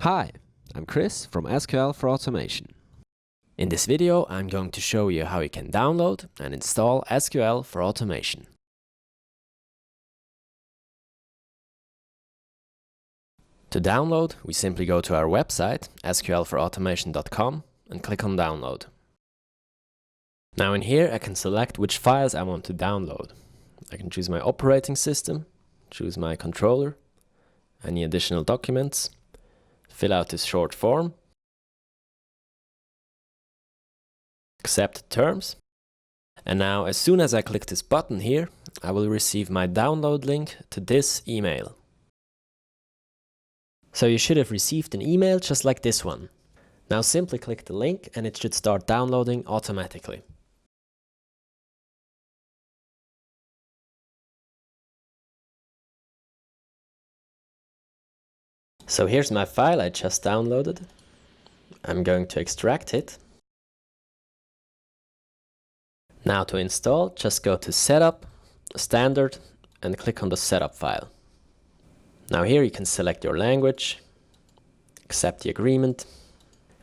Hi, I'm Chris from SQL4automation. In this video, I'm going to show you how you can download and install SQL4automation. To download, we simply go to our website, SQL4automation.com, and click on Download. Now in here, I can select which files I want to download. I can choose my operating system, choose my controller, any additional documents, fill out this short form, accept terms, and now as soon as I click this button here, I will receive my download link to this email. So you should have received an email just like this one. Now simply click the link and it should start downloading automatically. So here's my file I just downloaded. I'm going to extract it. Now to install, just go to Setup, Standard, and click on the Setup file. Now here you can select your language, accept the agreement,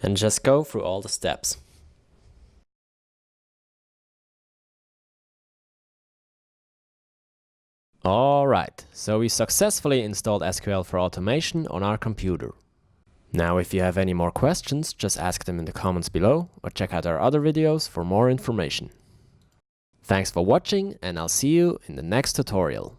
and just go through all the steps. Alright, so we successfully installed SQL4automation on our computer. Now if you have any more questions, just ask them in the comments below or check out our other videos for more information. Thanks for watching and I'll see you in the next tutorial.